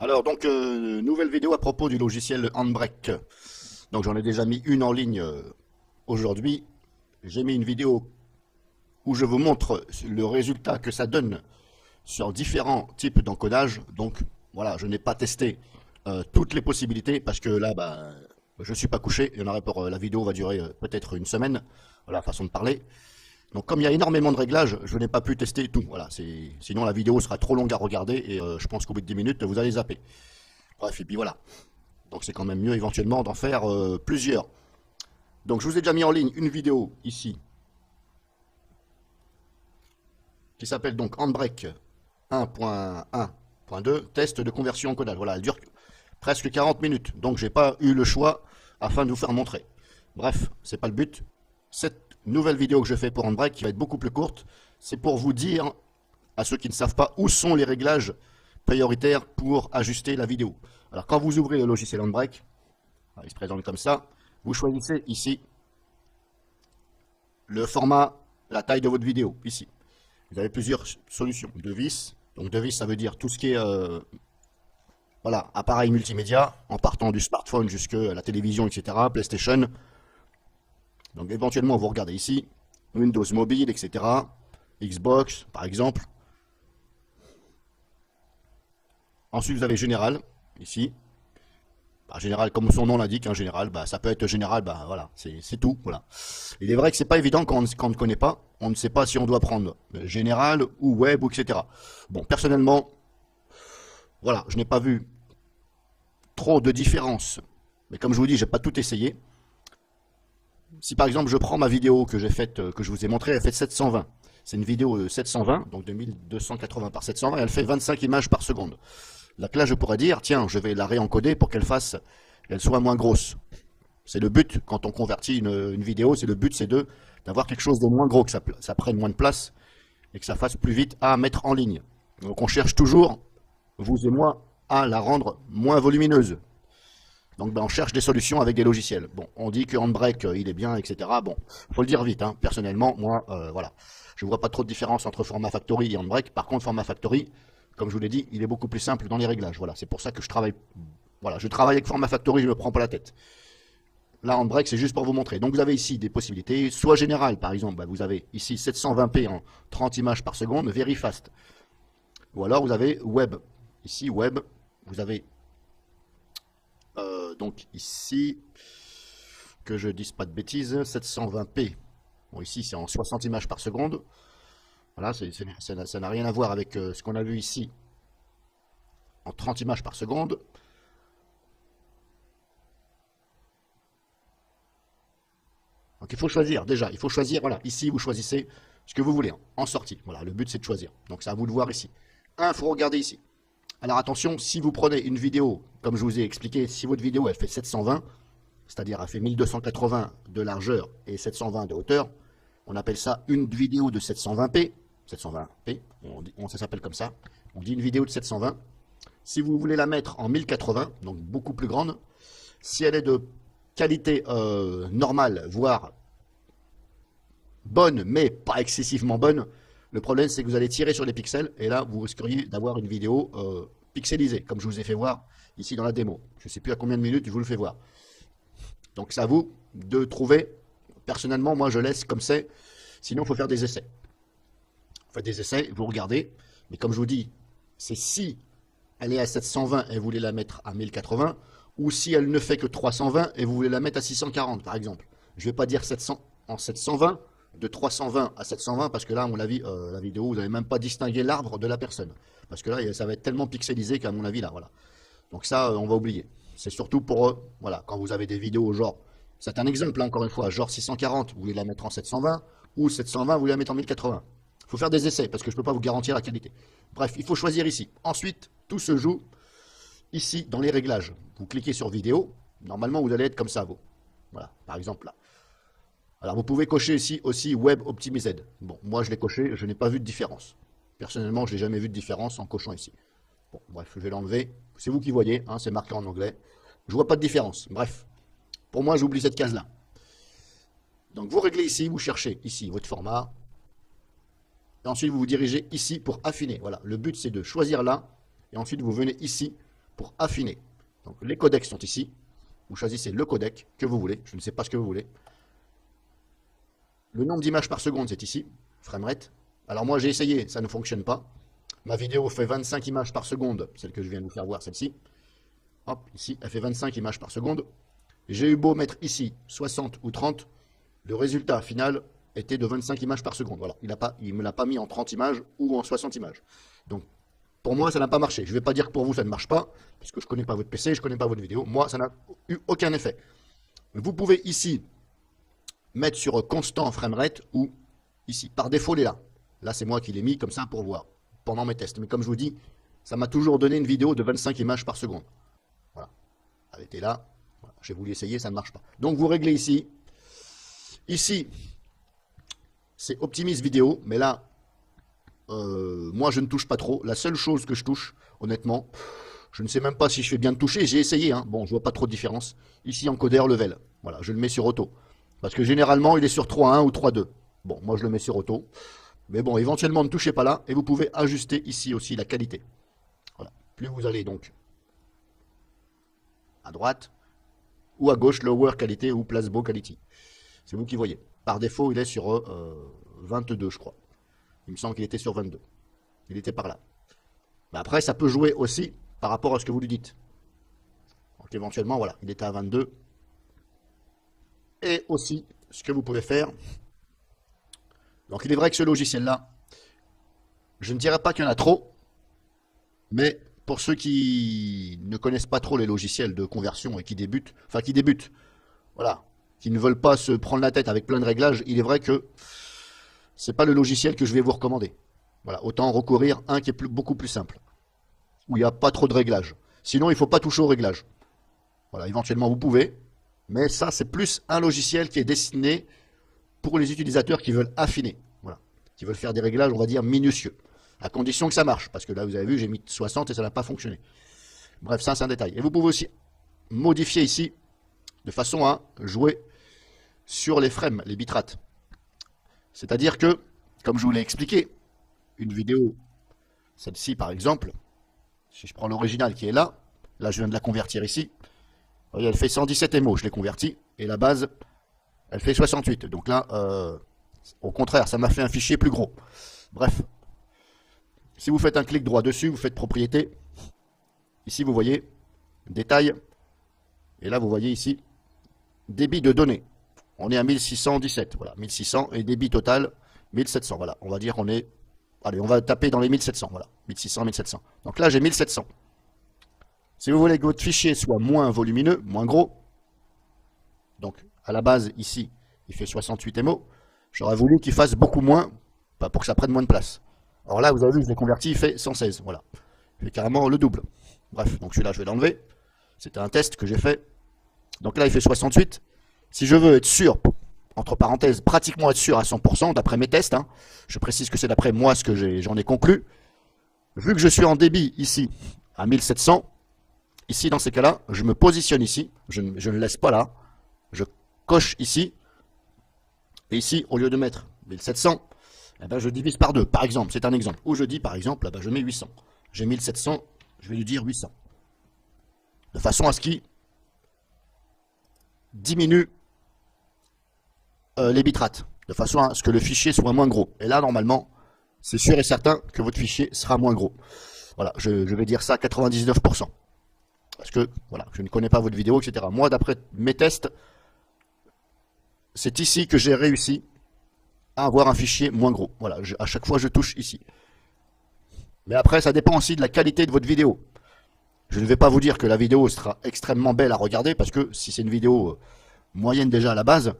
Alors, donc, nouvelle vidéo à propos du logiciel Handbrake. Donc, j'en ai déjà mis une en ligne aujourd'hui. J'ai mis une vidéo où je vous montre le résultat que ça donne sur différents types d'encodage. Donc, voilà, je n'ai pas testé toutes les possibilités parce que là, bah, je ne suis pas couché. Il y en aurait pour, la vidéo va durer peut-être une semaine. Voilà, façon de parler. Donc, comme il y a énormément de réglages, je n'ai pas pu tester tout. Voilà, sinon la vidéo sera trop longue à regarder et je pense qu'au bout de 10 minutes, vous allez zapper. Bref, et puis voilà. Donc c'est quand même mieux éventuellement d'en faire plusieurs. Donc je vous ai déjà mis en ligne une vidéo ici qui s'appelle donc Handbrake 1.1.2 test de conversion en codage. Voilà, elle dure presque 40 minutes. Donc j'ai pas eu le choix afin de vous faire montrer. Bref, c'est pas le but. Cette nouvelle vidéo que je fais pour Handbrake qui va être beaucoup plus courte, c'est pour vous dire à ceux qui ne savent pas où sont les réglages prioritaires pour ajuster la vidéo. Alors quand vous ouvrez le logiciel Handbrake, il se présente comme ça. Vous choisissez ici le format, la taille de votre vidéo, ici. Vous avez plusieurs solutions. Device, donc device ça veut dire tout ce qui est voilà, appareil multimédia, en partant du smartphone jusqu'à la télévision, etc., PlayStation. Donc éventuellement vous regardez ici, Windows Mobile, etc., Xbox par exemple. Ensuite vous avez Général, ici. Bah, général, comme son nom l'indique, hein, général, bah, ça peut être général, bah, voilà, c'est tout. Voilà. Il est vrai que c'est pas évident quand on ne connaît pas. On ne sait pas si on doit prendre général ou web, ou etc. Bon, personnellement, voilà, je n'ai pas vu trop de différence. Mais comme je vous dis, j'ai pas tout essayé. Si par exemple je prends ma vidéo que j'ai faite, que je vous ai montrée, elle fait 720. C'est une vidéo de 720, donc de 1280 par 720, et elle fait 25 images par seconde. Là, je pourrais dire, tiens, je vais la réencoder pour qu'elle soit moins grosse. C'est le but quand on convertit une vidéo, c'est le but, c'est d'avoir quelque chose de moins gros, que ça prenne moins de place et que ça fasse plus vite à mettre en ligne. Donc on cherche toujours, vous et moi, à la rendre moins volumineuse. Donc ben, on cherche des solutions avec des logiciels. Bon, on dit que Handbrake, il est bien, etc. Bon, faut le dire vite, hein. Personnellement, moi, voilà. Je ne vois pas trop de différence entre Format Factory et Handbrake. Par contre, Format Factory, comme je vous l'ai dit, il est beaucoup plus simple dans les réglages. Voilà, c'est pour ça que je travaille. Voilà, je travaille avec Format Factory, je ne me prends pas la tête. Là, Handbrake, c'est juste pour vous montrer. Donc, vous avez ici des possibilités. Soit général, par exemple, bah, vous avez ici 720p en 30 images par seconde, very fast. Ou alors, vous avez web. Ici, web, vous avez donc ici, que je dise pas de bêtises, 720p. Bon, ici, c'est en 60 images par seconde. Voilà, ça n'a rien à voir avec ce qu'on a vu ici en 30 images par seconde. Donc il faut choisir, déjà, il faut choisir, voilà, ici vous choisissez ce que vous voulez, hein, en sortie. Voilà, le but c'est de choisir. Donc c'est à vous de voir ici. Il faut regarder ici. Alors attention, si vous prenez une vidéo, comme je vous ai expliqué, si votre vidéo elle fait 720, c'est-à-dire elle fait 1280 de largeur et 720 de hauteur, on appelle ça une vidéo de 720p. 720p, ça s'appelle comme ça. On dit une vidéo de 720. Si vous voulez la mettre en 1080, donc beaucoup plus grande, si elle est de qualité normale, voire bonne, mais pas excessivement bonne, le problème c'est que vous allez tirer sur les pixels et là vous risqueriez d'avoir une vidéo pixelisée, comme je vous ai fait voir ici dans la démo. Je ne sais plus à combien de minutes je vous le fais voir. Donc c'est à vous de trouver. Personnellement, moi je laisse comme c'est. Sinon, il faut faire des essais. Vous faites des essais, vous regardez. Mais comme je vous dis, c'est si elle est à 720 et vous voulez la mettre à 1080, ou si elle ne fait que 320 et vous voulez la mettre à 640 par exemple. Je ne vais pas dire 700 en 720, de 320 à 720, parce que là, à mon avis, la vidéo, vous n'allez même pas distinguer l'arbre de la personne. Parce que là, ça va être tellement pixelisé qu'à mon avis, là, voilà. Donc ça, on va oublier. C'est surtout pour, voilà, quand vous avez des vidéos genre, c'est un exemple, hein, encore une fois, genre 640, vous voulez la mettre en 720, ou 720, vous voulez la mettre en 1080. Il faut faire des essais, parce que je ne peux pas vous garantir la qualité. Bref, il faut choisir ici. Ensuite, tout se joue ici, dans les réglages. Vous cliquez sur vidéo, normalement, vous allez être comme ça, vous. Voilà, par exemple là. Alors, vous pouvez cocher ici aussi Web Optimized. Bon, moi, je l'ai coché, je n'ai pas vu de différence. Personnellement, je n'ai jamais vu de différence en cochant ici. Bon, bref, je vais l'enlever. C'est vous qui voyez, hein, c'est marqué en anglais. Je vois pas de différence. Bref, pour moi, j'oublie cette case-là. Donc, vous réglez ici, vous cherchez ici votre format. Et ensuite, vous vous dirigez ici pour affiner. Voilà, le but, c'est de choisir là. Et ensuite, vous venez ici pour affiner. Donc les codecs sont ici. Vous choisissez le codec que vous voulez. Je ne sais pas ce que vous voulez. Le nombre d'images par seconde, c'est ici. Framerate. Alors moi, j'ai essayé, ça ne fonctionne pas. Ma vidéo fait 25 images par seconde. Celle que je viens de vous faire voir, celle-ci. Hop, ici, elle fait 25 images par seconde. J'ai eu beau mettre ici 60 ou 30. Le résultat final était de 25 images par seconde. Voilà, il ne me l'a pas mis en 30 images ou en 60 images. Donc, pour moi, ça n'a pas marché. Je ne vais pas dire que pour vous, ça ne marche pas, parce que je ne connais pas votre PC, je ne connais pas votre vidéo. Moi, ça n'a eu aucun effet. Vous pouvez ici mettre sur constant framerate ou ici. Par défaut, il est là. Là, c'est moi qui l'ai mis comme ça pour voir pendant mes tests. Mais comme je vous dis, ça m'a toujours donné une vidéo de 25 images par seconde. Voilà. Elle était là. Voilà. J'ai voulu essayer, ça ne marche pas. Donc, vous réglez ici. Ici, c'est optimise vidéo, mais là, moi, je ne touche pas trop. La seule chose que je touche, honnêtement, je ne sais même pas si je fais bien de toucher. J'ai essayé, hein. Bon, je vois pas trop de différence. Ici, encodeur level. Voilà, je le mets sur auto. Parce que généralement, il est sur 3.1 ou 3.2. Bon, moi, je le mets sur auto. Mais bon, éventuellement, ne touchez pas là. Et vous pouvez ajuster ici aussi la qualité. Voilà. Plus vous allez donc à droite ou à gauche, lower qualité ou placebo quality. C'est vous qui voyez. Par défaut, il est sur 22, je crois. Il me semble qu'il était sur 22. Il était par là. Mais après, ça peut jouer aussi par rapport à ce que vous lui dites. Donc éventuellement, voilà, il était à 22. Et aussi, ce que vous pouvez faire. Donc il est vrai que ce logiciel-là, je ne dirais pas qu'il y en a trop. Mais pour ceux qui ne connaissent pas trop les logiciels de conversion et qui débutent, voilà, qui ne veulent pas se prendre la tête avec plein de réglages, il est vrai que c'est pas le logiciel que je vais vous recommander. Voilà, autant recourir à un qui est beaucoup plus simple, où il n'y a pas trop de réglages. Sinon, il ne faut pas toucher aux réglages. Voilà, éventuellement vous pouvez, mais ça c'est plus un logiciel qui est destiné pour les utilisateurs qui veulent affiner, voilà, qui veulent faire des réglages, on va dire minutieux, à condition que ça marche, parce que là vous avez vu, j'ai mis 60 et ça n'a pas fonctionné. Bref, ça c'est un détail. Et vous pouvez aussi modifier ici de façon à jouer sur les frames, les bitrates. C'est-à-dire que, comme je vous l'ai expliqué, une vidéo, celle-ci par exemple, si je prends l'original qui est là je viens de la convertir ici, vous voyez, elle fait 117 MO, je l'ai converti, et la base, elle fait 68. Donc là, au contraire, ça m'a fait un fichier plus gros. Bref, si vous faites un clic droit dessus, vous faites propriété, ici vous voyez, détail, et là vous voyez ici, débit de données. On est à 1617, voilà, 1600, et débit total, 1700, voilà. On va dire qu'on est, allez, on va taper dans les 1700, voilà, 1600, 1700. Donc là, j'ai 1700. Si vous voulez que votre fichier soit moins volumineux, moins gros, donc à la base, ici, il fait 68 MO, j'aurais voulu qu'il fasse beaucoup moins, pas pour que ça prenne moins de place. Alors là, vous avez vu, je l'ai converti, il fait 116, voilà. Il fait carrément le double. Bref, donc celui-là, je vais l'enlever. C'était un test que j'ai fait. Donc là, il fait 68. Si je veux être sûr, entre parenthèses, pratiquement être sûr à 100%, d'après mes tests, hein, je précise que c'est d'après moi ce que j'en ai conclu, vu que je suis en débit ici à 1700, ici dans ces cas-là, je me positionne ici, je ne laisse pas là, je coche ici, et ici, au lieu de mettre 1700, eh ben, je divise par 2, par exemple, c'est un exemple, ou je dis par exemple, eh ben, je mets 800, j'ai 1700, je vais lui dire 800, de façon à ce qu'il diminue les bitrates, de façon à ce que le fichier soit moins gros. Et là, normalement, c'est sûr et certain que votre fichier sera moins gros. Voilà, je vais dire ça à 99%. Parce que, voilà, je ne connais pas votre vidéo, etc. Moi, d'après mes tests, c'est ici que j'ai réussi à avoir un fichier moins gros. Voilà, à chaque fois, je touche ici. Mais après, ça dépend aussi de la qualité de votre vidéo. Je ne vais pas vous dire que la vidéo sera extrêmement belle à regarder, parce que si c'est une vidéo moyenne déjà à la base,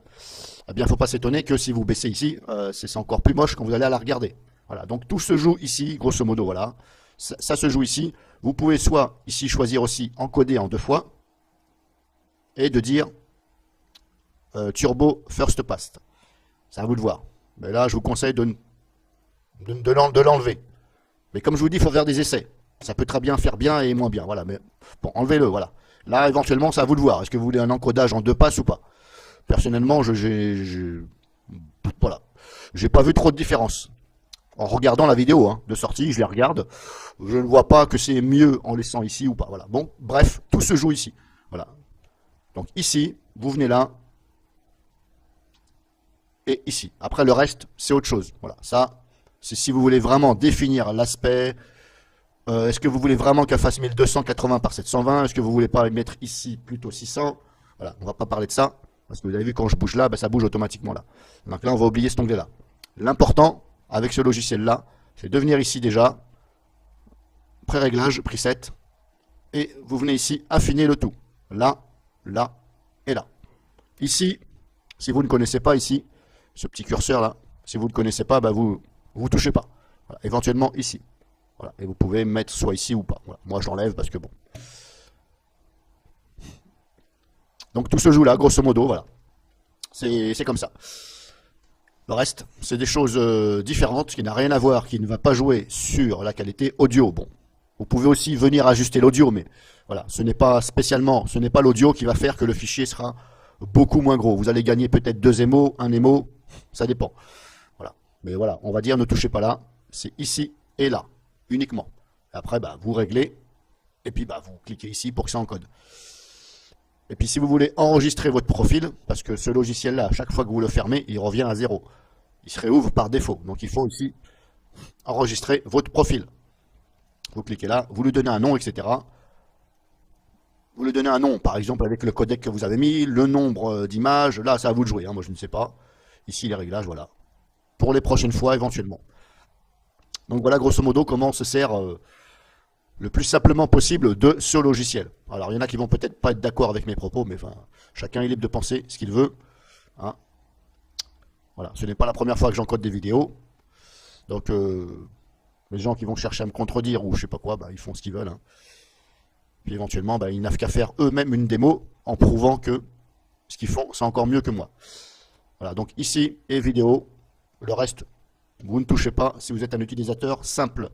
eh bien, il ne faut pas s'étonner que si vous baissez ici, c'est encore plus moche quand vous allez à la regarder. Voilà, donc tout se joue ici, grosso modo, voilà. Ça se joue ici. Vous pouvez soit ici choisir aussi encoder en 2 fois, et de dire Turbo First Pass. C'est à vous de voir. Mais là, je vous conseille de l'enlever. Mais comme je vous dis, il faut faire des essais. Ça peut très bien faire bien et moins bien. Voilà, mais bon, enlevez-le, voilà. Là, éventuellement, c'est à vous de voir. Est-ce que vous voulez un encodage en 2 passes ou pas? Personnellement, voilà, j'ai pas vu trop de différence. En regardant la vidéo hein, de sortie, je les regarde. Je ne vois pas que c'est mieux en laissant ici ou pas. Voilà. Bon, bref, tout se joue ici. Voilà. Donc ici, vous venez là. Et ici. Après, le reste, c'est autre chose. Voilà. Ça, c'est si vous voulez vraiment définir l'aspect. Est-ce que vous voulez vraiment qu'elle fasse 1280 par 720? Est-ce que vous voulez pas mettre ici plutôt 600? Voilà, on va pas parler de ça. Parce que vous avez vu, quand je bouge là, ben, ça bouge automatiquement là. Donc là, on va oublier cet onglet-là. L'important, avec ce logiciel-là, c'est de venir ici déjà, pré-réglage, preset, et vous venez ici affiner le tout. Là, là et là. Ici, si vous ne connaissez pas ici, ce petit curseur là, si vous ne connaissez pas, bah vous touchez pas. Voilà. Éventuellement ici. Voilà. Et vous pouvez mettre soit ici ou pas. Voilà. Moi je l'enlève parce que bon. Donc tout se joue là, grosso modo, voilà. C'est comme ça. Le reste, c'est des choses différentes, qui n'a rien à voir, qui ne va pas jouer sur la qualité audio. Bon, vous pouvez aussi venir ajuster l'audio, mais voilà, ce n'est pas spécialement, ce n'est pas l'audio qui va faire que le fichier sera beaucoup moins gros. Vous allez gagner peut-être 2 émos, 1 émo, ça dépend. Voilà. Mais voilà, on va dire ne touchez pas là, c'est ici et là, uniquement. Après, bah, vous réglez, et puis bah, vous cliquez ici pour que ça encode. Et puis si vous voulez enregistrer votre profil, parce que ce logiciel-là, à chaque fois que vous le fermez, il revient à 0. Il se réouvre par défaut. Donc il faut ici enregistrer votre profil. Vous cliquez là, vous lui donnez un nom, etc. Vous lui donnez un nom, par exemple avec le codec que vous avez mis, le nombre d'images. Là, c'est à vous de jouer, hein, moi je ne sais pas. Ici les réglages, voilà. Pour les prochaines fois, éventuellement. Donc voilà grosso modo comment on se sert le plus simplement possible de ce logiciel. Alors il y en a qui vont peut-être pas être d'accord avec mes propos, mais enfin, chacun est libre de penser ce qu'il veut. Hein. Voilà, ce n'est pas la première fois que j'encode des vidéos. Donc les gens qui vont chercher à me contredire ou je sais pas quoi, bah, ils font ce qu'ils veulent. Hein. Puis éventuellement, bah, ils n'avent qu'à faire eux-mêmes une démo en prouvant que ce qu'ils font, c'est encore mieux que moi. Voilà, donc ici et vidéo, le reste, vous ne touchez pas si vous êtes un utilisateur simple.